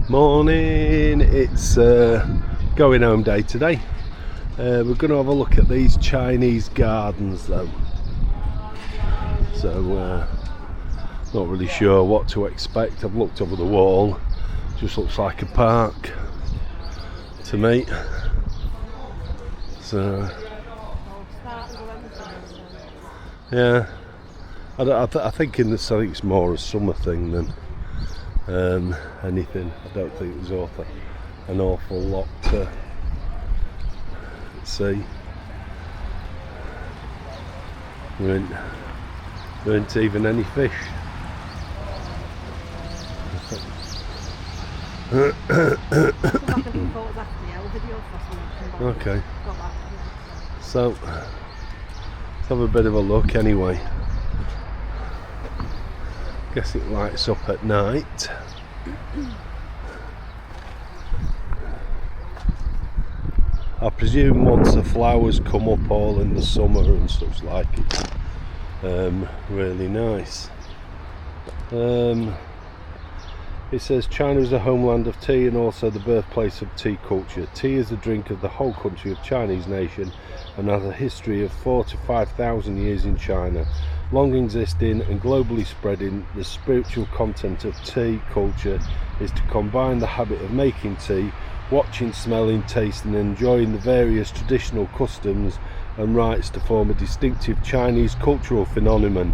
Morning, it's going home day today. We're going to have a look at these Chinese gardens though. So, not really sure what to expect. I've looked over the wall, just looks like a park to me. So, yeah, I think it's more a summer thing than anything. I don't think there's an awful lot to see. There weren't even any fish. Okay, so let's have a bit of a look anyway. Guess it lights up at night. I presume once the flowers come up all in the summer and such like, it's really nice. It says China is a homeland of tea and also the birthplace of tea culture. Tea is the drink of the whole country of Chinese nation and has a history of 4,000 to 5,000 years in China. Long existing and globally spreading, the spiritual content of tea culture is to combine the habit of making tea, watching, smelling, tasting and enjoying the various traditional customs and rites to form a distinctive Chinese cultural phenomenon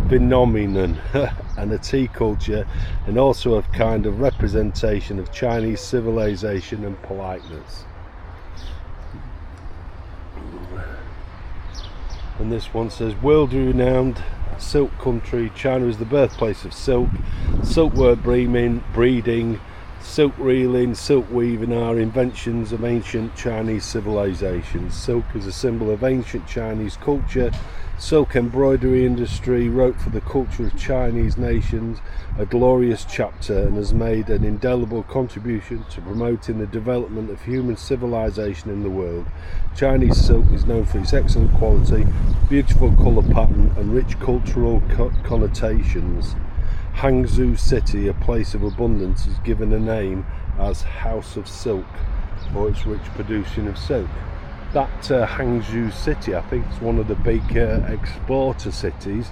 and a tea culture, and also a kind of representation of Chinese civilization and politeness. And this one says, world-renowned silk country, China is the birthplace of silk. Silkworm breeding, silk reeling, silk weaving are inventions of ancient Chinese civilizations. Silk is a symbol of ancient Chinese culture. Silk embroidery industry wrote for the culture of Chinese nations a glorious chapter and has made an indelible contribution to promoting the development of human civilization in the world. Chinese silk is known for its excellent quality, beautiful colour pattern and rich cultural connotations. Hangzhou City, a place of abundance, is given a name as House of Silk for its rich producing of silk. That Hangzhou City, I think, is one of the big exporter cities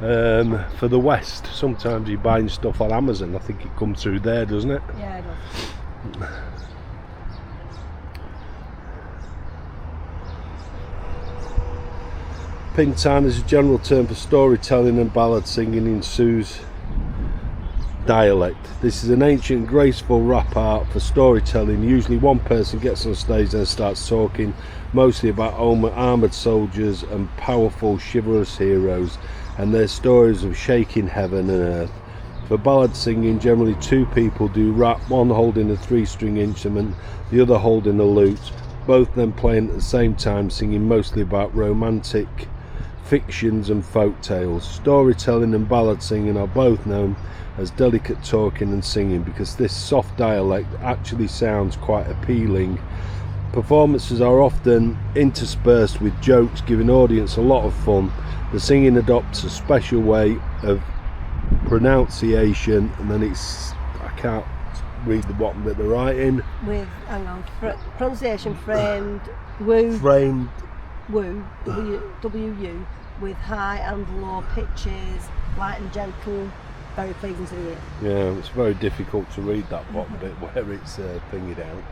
for the West. Sometimes you're buying stuff on Amazon, I think it comes through there, doesn't it? Yeah, it does. Pintan is a general term for storytelling and ballad singing in Su's dialect. This is an ancient graceful rap art for storytelling. Usually one person gets on stage and starts talking, mostly about armoured soldiers and powerful chivalrous heroes and their stories of shaking heaven and earth. For ballad singing, generally two people do rap, one holding a 3-string instrument, the other holding a lute, both then playing at the same time, singing mostly about romantic fictions and folk tales. Storytelling and ballad singing are both known as delicate talking and singing because this soft dialect actually sounds quite appealing. Performances are often interspersed with jokes, giving audience a lot of fun. The singing adopts a special way of pronunciation, and then I can't read the bottom bit they're writing. With, hang on, pronunciation framed woo. Framed Woo, W-U, with high and low pitches, light and gentle, very pleasing to the ear. Yeah, it's very difficult to read that bottom bit where it's thingied out.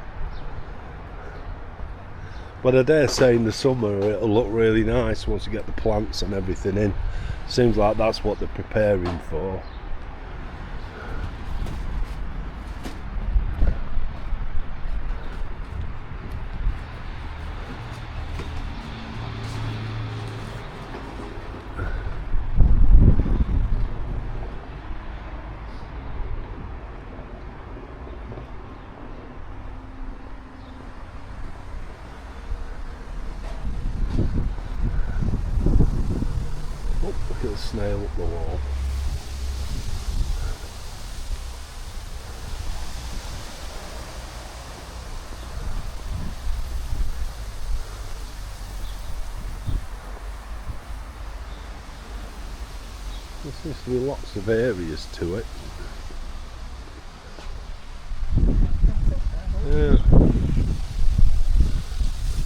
But I dare say in the summer it'll look really nice once you get the plants and everything in. Seems like that's what they're preparing for. Look at the snail up the wall. There seems to be lots of areas to it.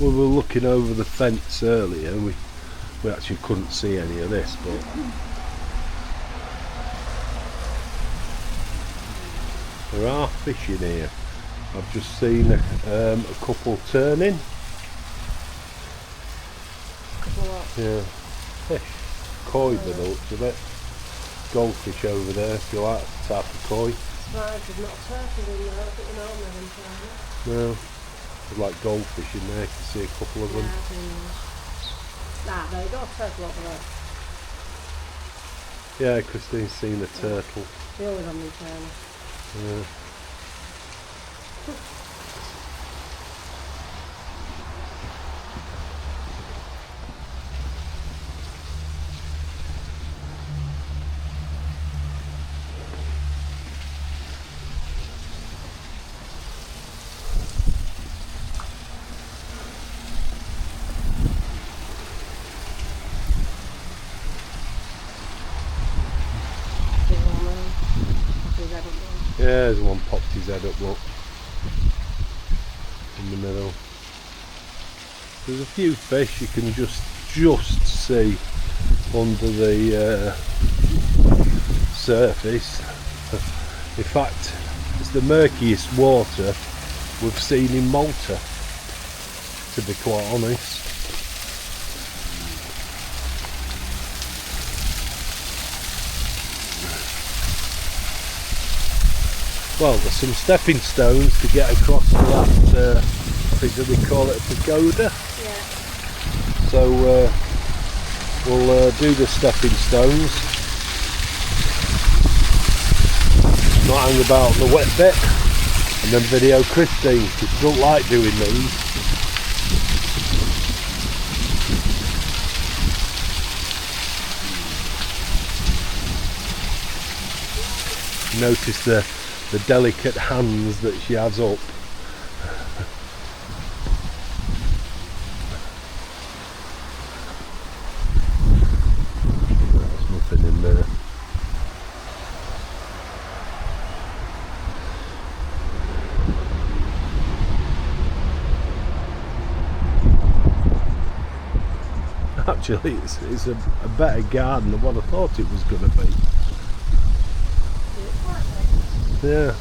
we were looking over the fence earlier and we actually couldn't see any of this, but there are fish in here. I've just seen a couple turning. Yeah, fish. Koi by the looks of it. Goldfish over there if you like, type of koi. There's not turtle in there, I think you know them in China. No, there's like goldfish in there, you can see a couple of them. Nah, there you go, turtle over there. Yeah, Christine's seen a turtle. They always have them in China. Yeah. Yeah, there's one popped his head up, look, in the middle. There's a few fish you can just see under the surface. In fact, it's the murkiest water we've seen in Malta, to be quite honest. Well, there's some stepping stones to get across to that, I think that they call it a pagoda. Yeah. So we'll do the stepping stones, not hang about on the wet bit, and then video Christine, because she don't like doing these. Notice the delicate hands that she has up. There's nothing in there. Actually, it's a better garden than what I thought it was going to be. Yeah.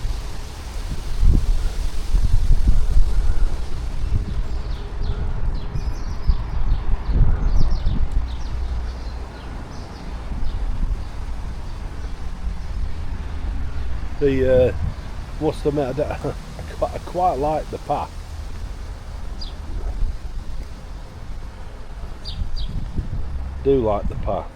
The must admit, I quite like the path. Do like the path.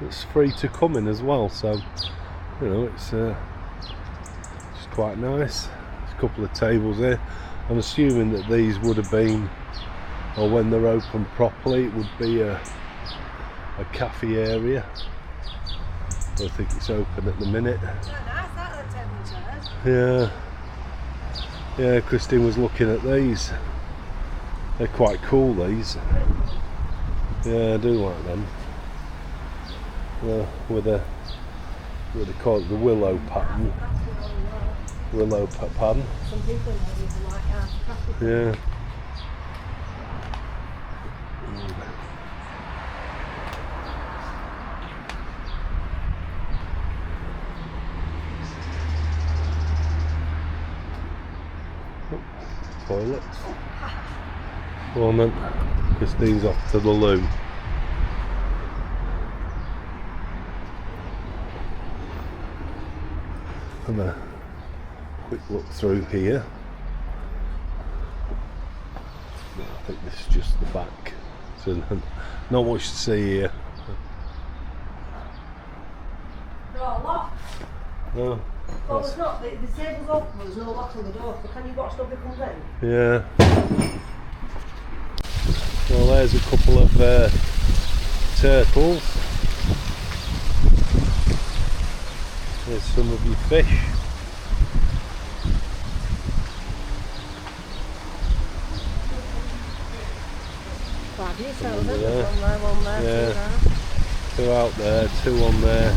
It's free to come in as well, so you know it's quite nice. There's a couple of tables here. I'm assuming that these would have been, or when they're open properly, it would be a cafe area. I don't think it's open at the minute. Yeah, yeah. Christine was looking at these. They're quite cool, these. Yeah, I do like them. With a what they call it, the willow pattern. Willow pattern. Some people even like art. Yeah. Toilets. Well then, Christine's off to the loo. Have a quick look through here. No, I think this is just the back, so not much to see here. They're all locked. No. Well, there's not. The table's open, but there's no lock on the door. But can you watch nobody comes in? Yeah. Well, there's a couple of turtles. There's some of your fish. have you? So there. there's one there, Yeah. Two out there, two on there,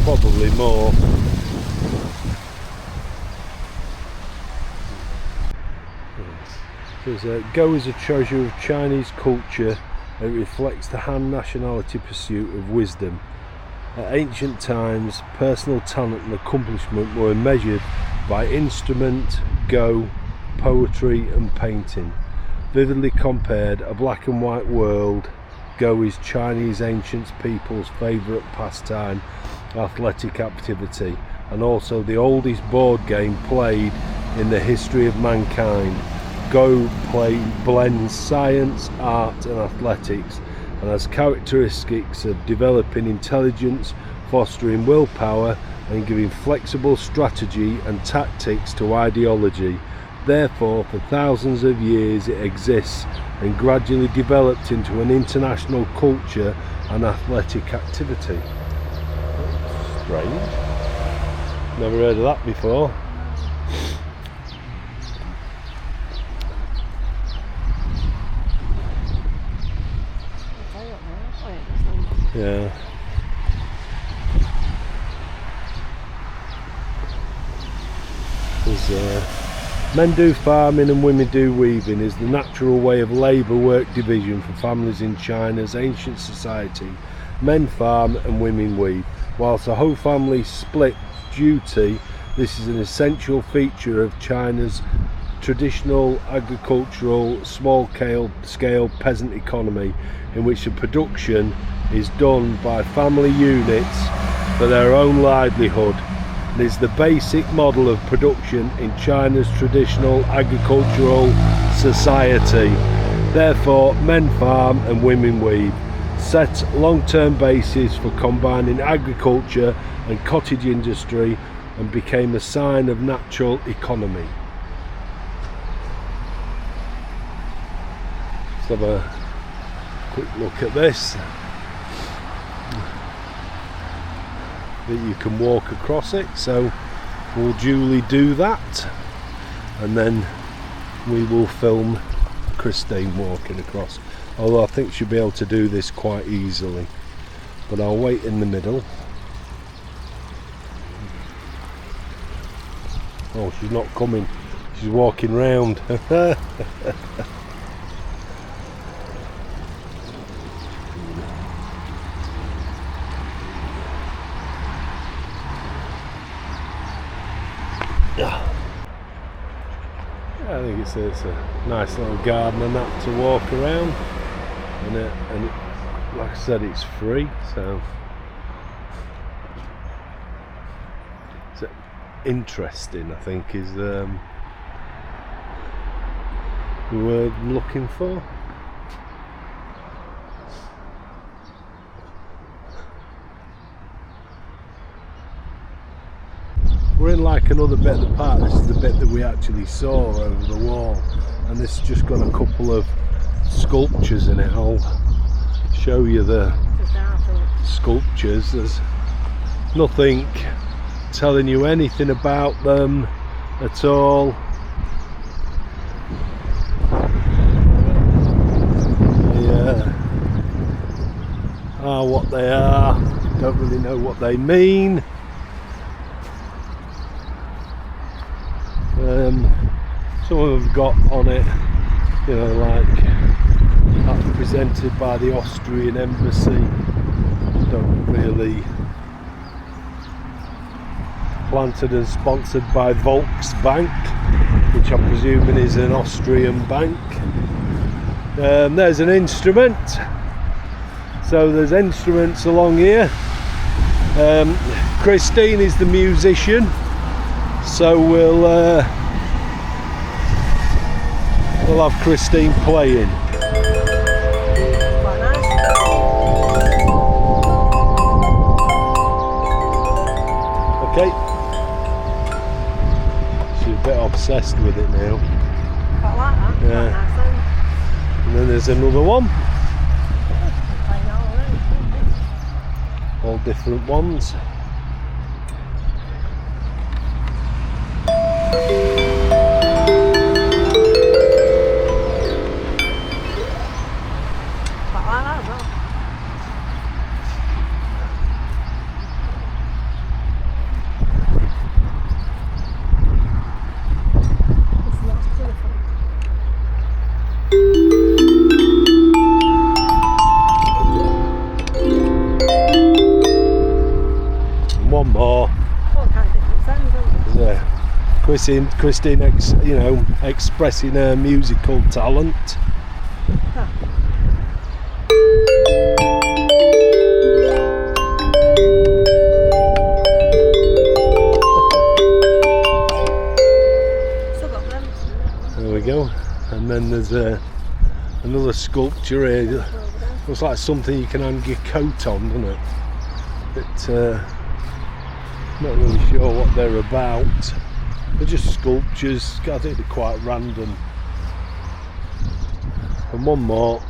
probably more. Go is a treasure of Chinese culture. It reflects the Han nationality pursuit of wisdom. At ancient times, personal talent and accomplishment were measured by instrument, go, poetry and painting. Vividly compared, a black and white world, go is Chinese ancient people's favourite pastime, athletic activity, and also the oldest board game played in the history of mankind. Go blends science, art and athletics, and has characteristics of developing intelligence, fostering willpower and giving flexible strategy and tactics to ideology. Therefore, for thousands of years it exists and gradually developed into an international culture and athletic activity. Strange. Never heard of that before. Yeah. Men do farming and women do weaving is the natural way of labour work division for families in China's ancient society. Men farm and women weave. Whilst the whole family split duty, this is an essential feature of China's traditional agricultural small-scale peasant economy, in which the production is done by family units for their own livelihood. It is the basic model of production in China's traditional agricultural society. Therefore, men farm and women weave. Set long-term basis for combining agriculture and cottage industry and became a sign of natural economy. Let's have a quick look at this. That you can walk across it, so we'll duly do that, and then we will film Christine walking across, although I think she'll be able to do this quite easily, but I'll wait in the middle. Oh, she's not coming, she's walking round. I think it's a nice little garden and that to walk around, and like I said, it's free, so it's interesting, I think, is the word I'm looking for. We're in like another bit of the park. This is the bit that we actually saw over the wall, and this has just got a couple of sculptures in it. I'll show you the sculptures. There's nothing telling you anything about them at all. They are what they are. Don't really know what they mean. Some of them have got on it, you know, like that presented by the Austrian embassy. Don't really. Planted and sponsored by Volksbank, which I'm presuming is an Austrian bank. There's an instrument. So there's instruments along here. Christine is the musician. So we'll have Christine playing. Okay. She's a bit obsessed with it now. Quite like that. Yeah. And then there's another one. All different ones. more. All kind of different sounds, don't they? Yeah. Christine, expressing her musical talent. Still got them. There we go. And then there's another sculpture here. Looks like something you can hang your coat on, doesn't it? But not really sure what they're about. They're just sculptures. I think they're quite random. And one more.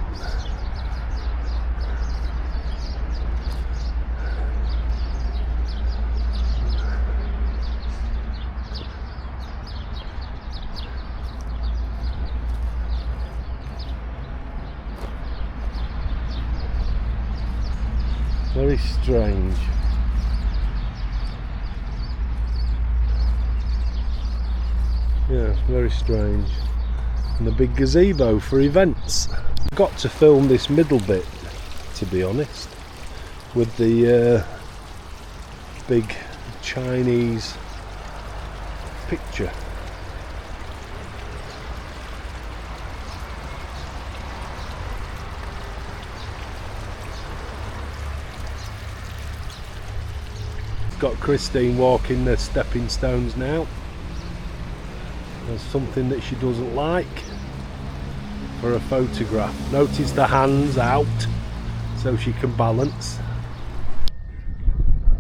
Very strange. Yeah, very strange. And a big gazebo for events. I've got to film this middle bit, to be honest, with the big Chinese picture. Got Christine walking the stepping stones now. There's something that she doesn't like for a photograph. Notice the hands out so she can balance.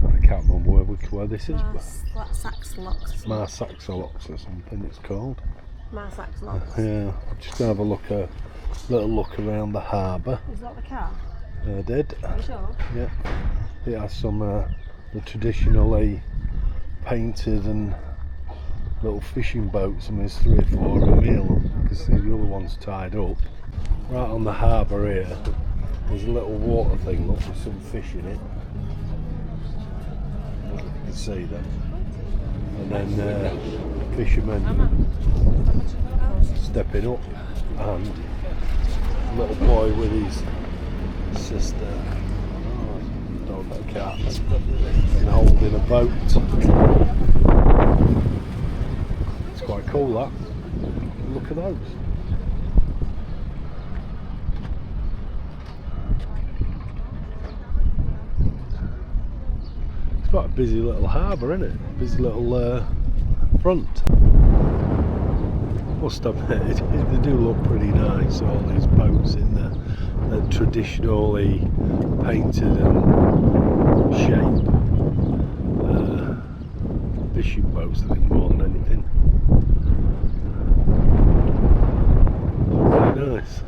I can't remember where this is. Marsaxlox. Marsaxlox or something it's called. Marsaxlox. Yeah, just gonna have a little look around the harbour. Is that the car? I did. Are you sure? Yeah. It has some the traditionally painted and little fishing boats. I mean, there's 3 or 4 of them here. You can see the other one's tied up. Right on the harbour here, there's a little water thing, look, with some fish in it. You can see them. And then fishermen stepping up, and a little boy with his sister. Dog and cat and holding a boat. It's quite cool, that. Look at those. It's quite a busy little harbour, isn't it? Busy little front. Must admit, they do look pretty nice, all these boats in there. They're traditionally painted and shaped. Fishing boats, I think, more than anything. Really nice.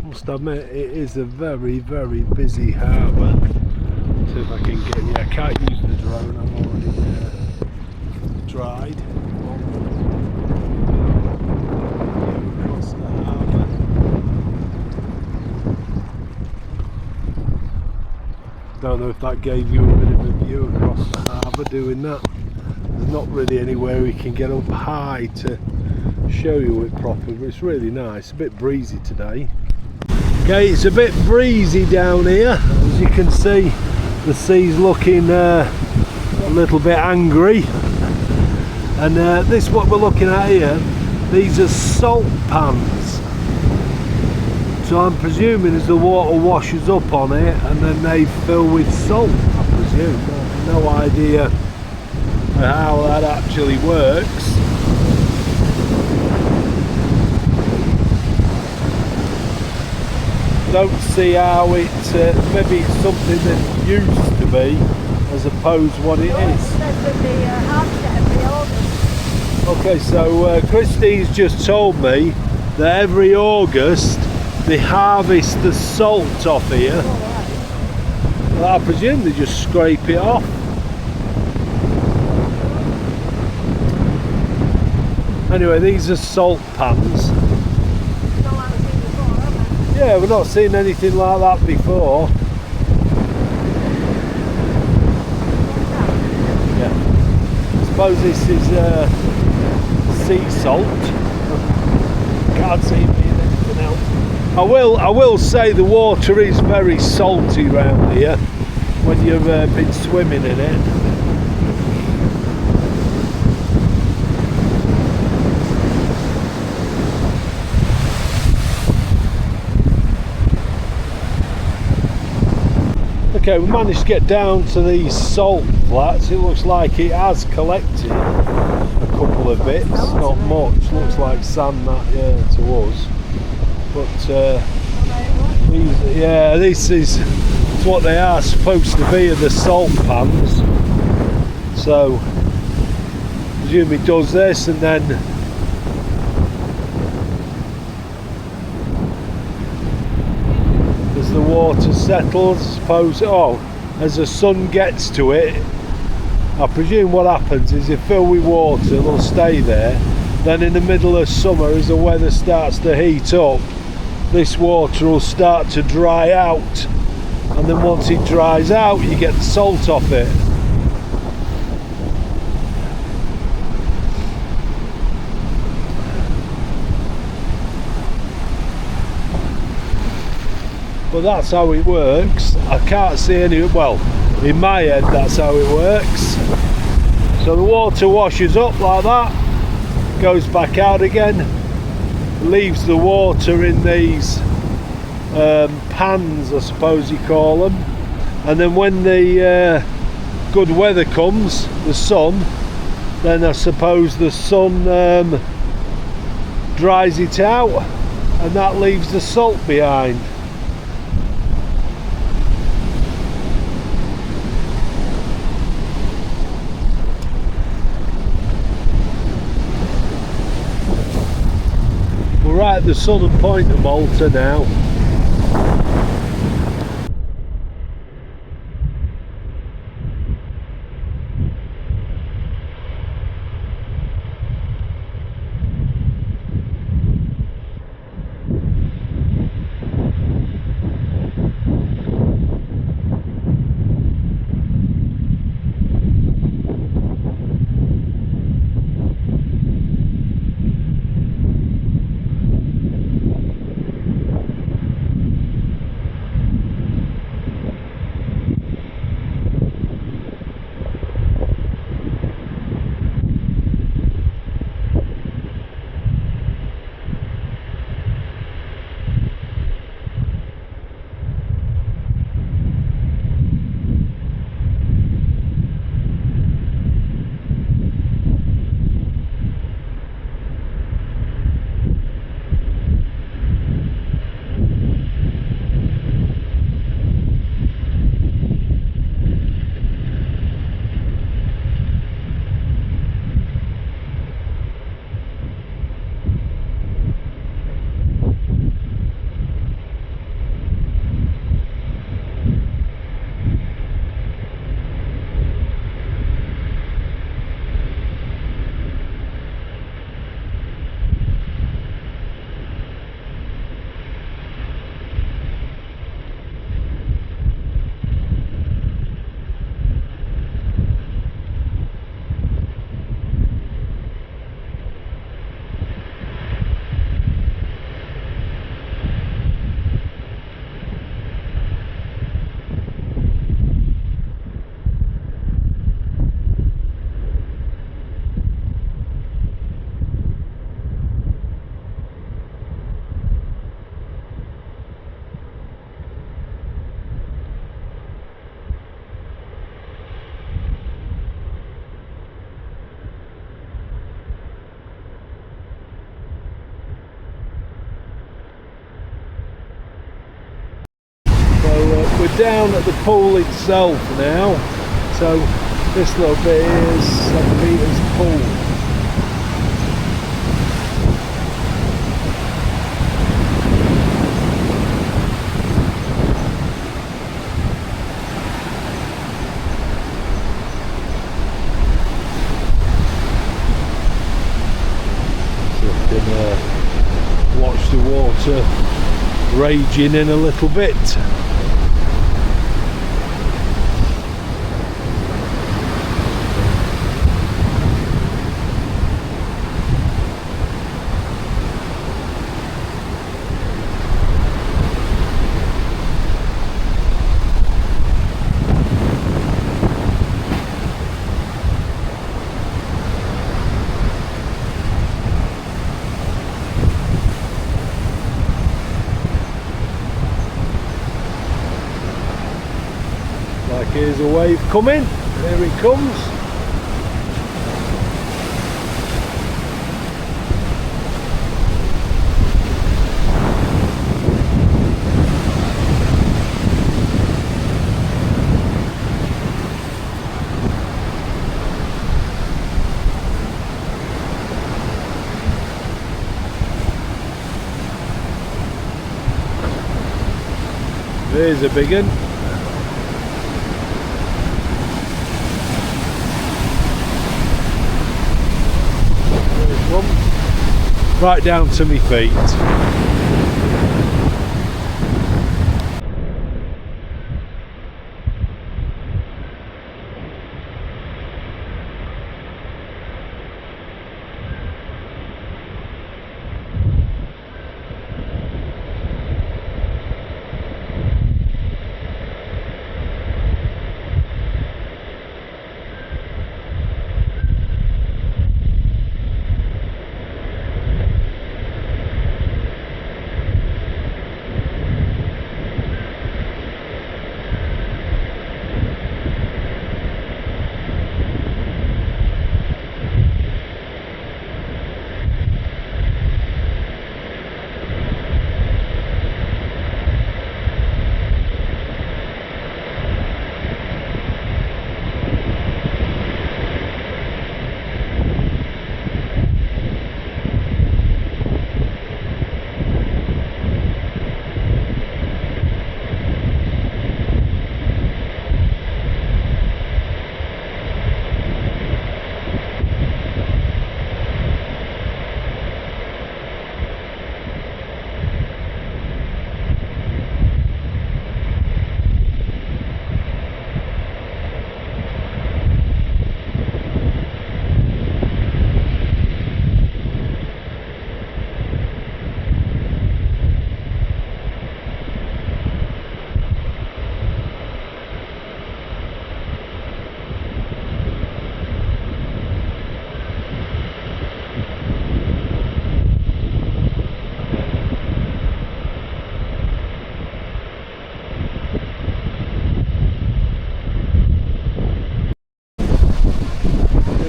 Must admit, it is a very, very busy harbour. See if I can get you. I can't use the drone, I'm already dried. Across the harbour. Don't know if that gave you a bit of a view across the harbour doing that. There's not really anywhere we can get up high to show you it properly, but it's really nice. A bit breezy today. Okay, it's a bit breezy down here. As you can see, the sea's looking a little bit angry. And this is what we're looking at here. These are salt pans. So I'm presuming as the water washes up on it and then they fill with salt, I presume. I have no idea how that actually works. Don't see how it, maybe it's something that used to be as opposed to what it is. Okay, so Christine's just told me that every August they harvest the salt off here. Well, I presume they just scrape it off. Anyway, these are salt pans. Yeah, we've not seen anything like that before. Yeah. I suppose this is sea salt. Can't see it being anything else. I will say the water is very salty round here when you've been swimming in it. Okay, we managed to get down to these salt flats. It looks like it has collected a couple of bits, not much. Looks like sand that, yeah, to us. But this is what they are supposed to be, are the salt pans. So I presume it does this, and then as the water settles, I suppose, as the sun gets to it, I presume what happens is they fill with water, they'll stay there. Then in the middle of summer, as the weather starts to heat up, this water will start to dry out, and then once it dries out, you get the salt off it. But that's how it works. I can't see any, well, in my head that's how it works. So the water washes up like that, goes back out again, leaves the water in these pans, I suppose you call them, and then when the good weather comes, the sun, then I suppose the sun dries it out, and that leaves the salt behind. We're right at the southern point of Malta now. We're down at the pool itself now, so this little bit is 7 metres pool. So you can watch the water raging in a little bit. like here's a wave coming. Here it comes. There's a big one. There's one. Right down to my feet.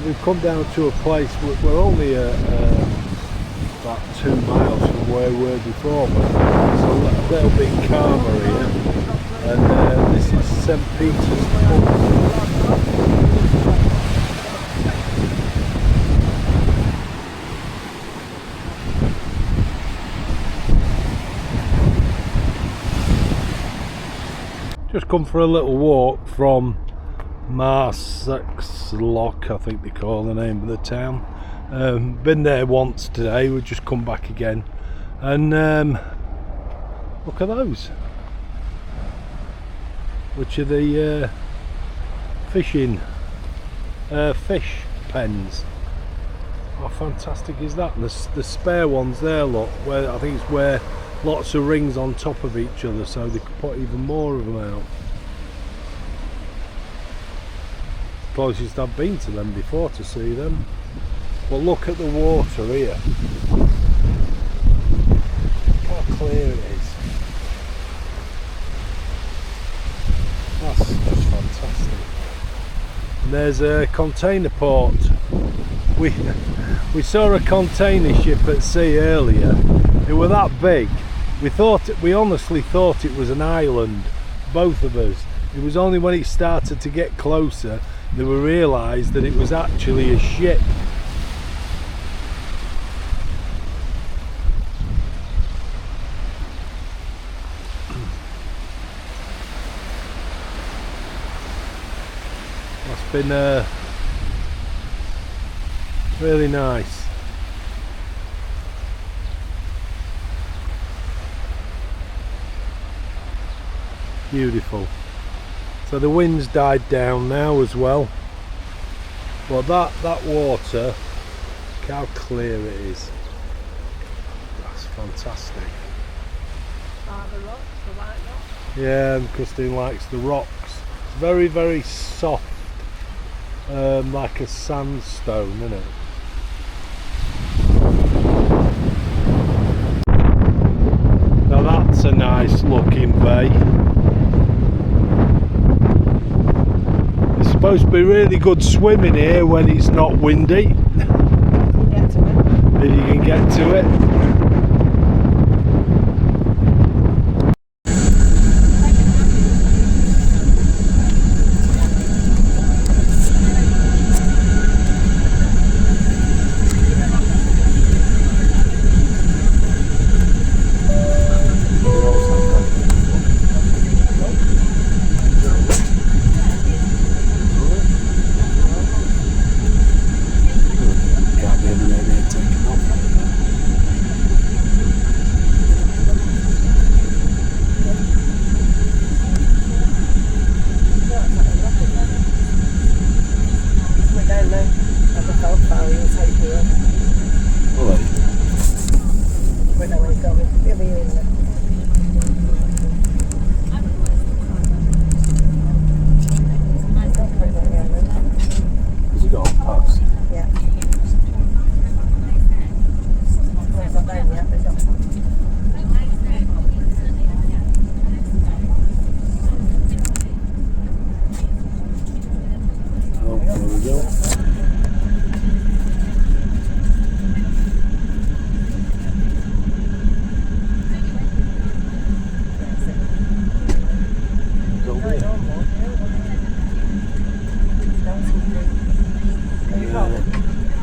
We've come down to a place, we're only about 2 miles from where we were before, but it's a little bit calmer here, and this is St. Peter's Pub. Just come for a little walk from Lock, I think they call the name of the town. Been there once today, we've just come back again, and look at those, which are the fish pens. How fantastic is that? And the spare ones there, look, where I think it's where lots of rings on top of each other, so they could put even more of them out. Closest I've been to them before to see them. But look at the water here. Look how clear it is. That's just fantastic. And there's a container port. We saw a container ship at sea earlier. It was that big. We honestly thought it was an island, both of us. It was only when it started to get closer that we realised that it was actually a ship. That's been really nice. Beautiful. So the wind's died down now as well, but that water, look how clear it is. That's fantastic. The rocks, the white rocks? Yeah, and Christine likes the rocks. It's very, very soft, like a sandstone, isn't it? Now that's a nice looking bay. supposed to be really good swimming here when it's not windy. Get to it. If you can get to it.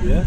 Yeah.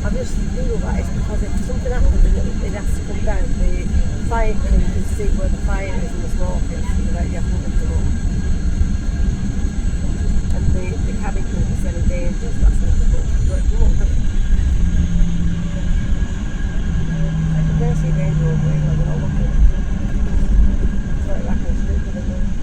I just feel that it's because if something happens and it has to come down, the fire crew can see where the fire is and the smoke is, so that you have to lift them up. And the cabin crew can see any dangers, that's what the book. But you won't have it. I can see danger over here, like, we're not looking. It's like that kind of stupid, isn't it?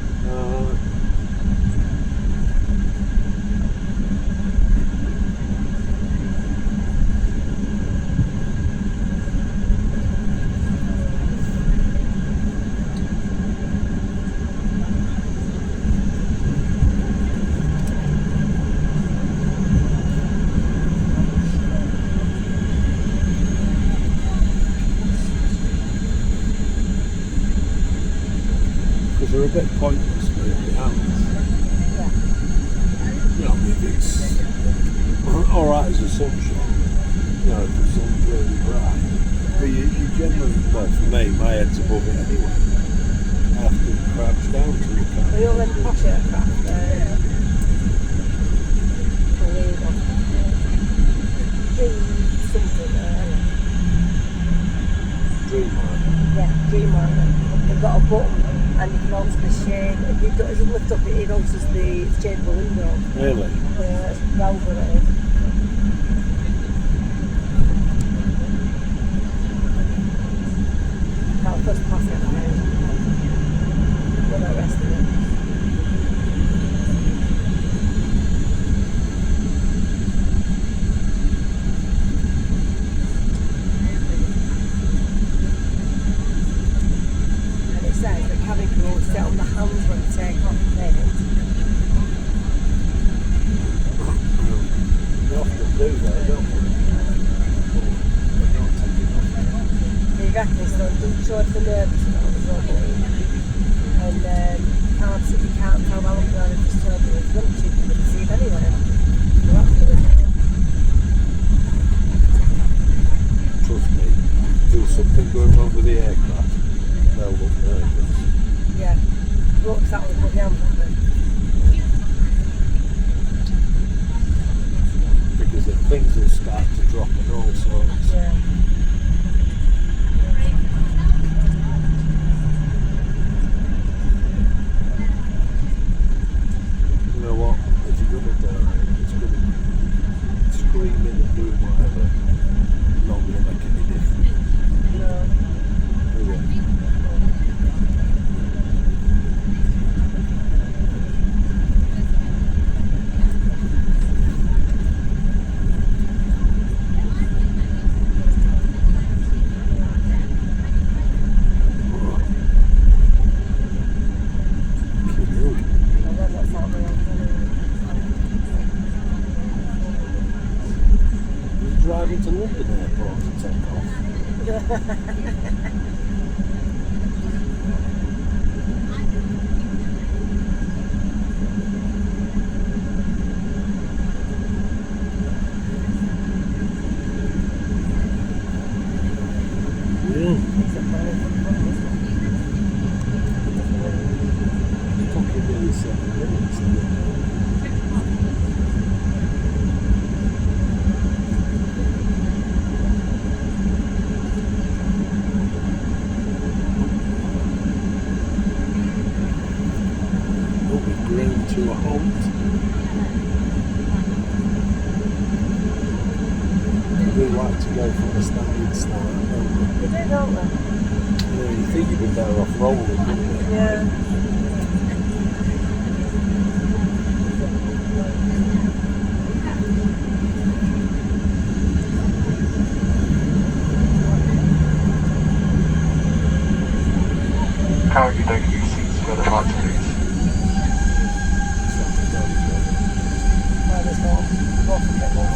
They're a bit pointless moving the hands. Yeah. You know, if it's alright as a sunshine, you know, if the sun's really bright. But you generally, well, for me, my head's above it anyway. I have to crouch down to look at it. Well, you're in posh aircraft, Dreamliner. Yeah, Dreamliner. They've got a button and you can alter the shade. It doesn't lift up, it alters the changeable window. Really? Yeah, it's velvet it is. Can't first pass it now. What about the rest of it? Says that cabin crew will sit on the hands when they take off the plane. didn't show the nervous about the robbery. And you can't tell how long they're just told you it's not cheap to receive anyway. So that's good. Trust me, if there was something going wrong with the aircraft, they'll look nervous. Yeah. Looks that was put down, wouldn't it? Because then things will start to drop and all sorts. Yeah. You know what? If you're going to die, it's going to be screaming and doing whatever. Not going to make any difference. No. Is it? Driving to London Airport to take off. Fucking nearly 7 minutes. Ground to a halt. We like to go from the standing start, don't we? You do, don't we? Yeah, you think you'd be better off rolling, wouldn't you? Yeah. Currently don't use seats for the right to lose. There's more. Walk a bit more.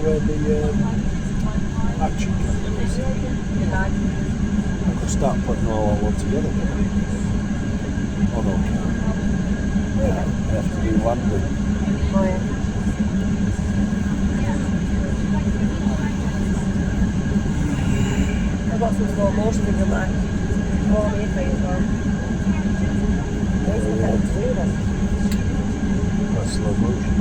Where the action camera is. I could start putting all one together. Oh no, I have to do landing. Oh, yeah. I've got some slow motion in my mind. Oh, me for you as well. That's slow motion.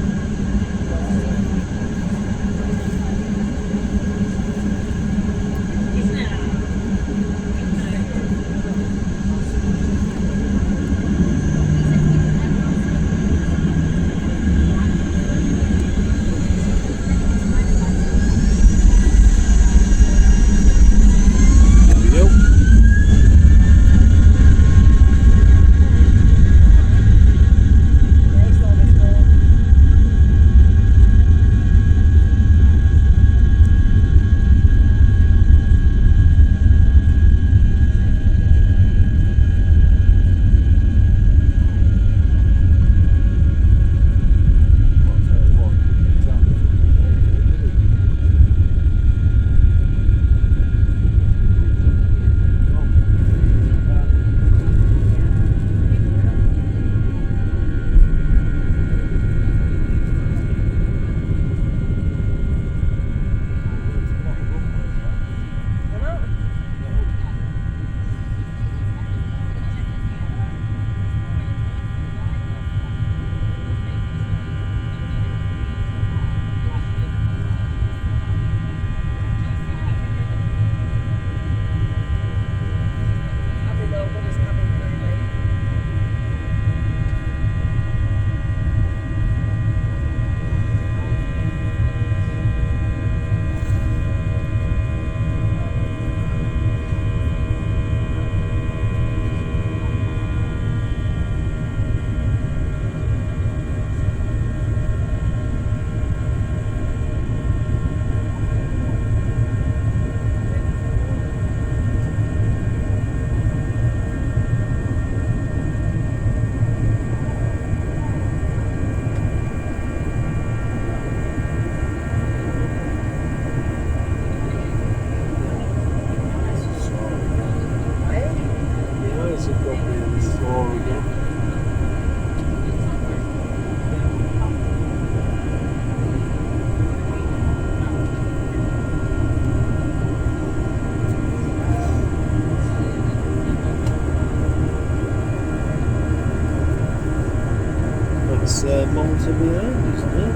It's Malta behind, isn't it?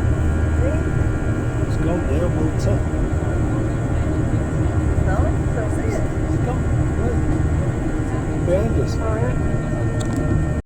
It's gone now, Malta. No, I don't see it. It's gone. Right. Behind us. Oh, yeah.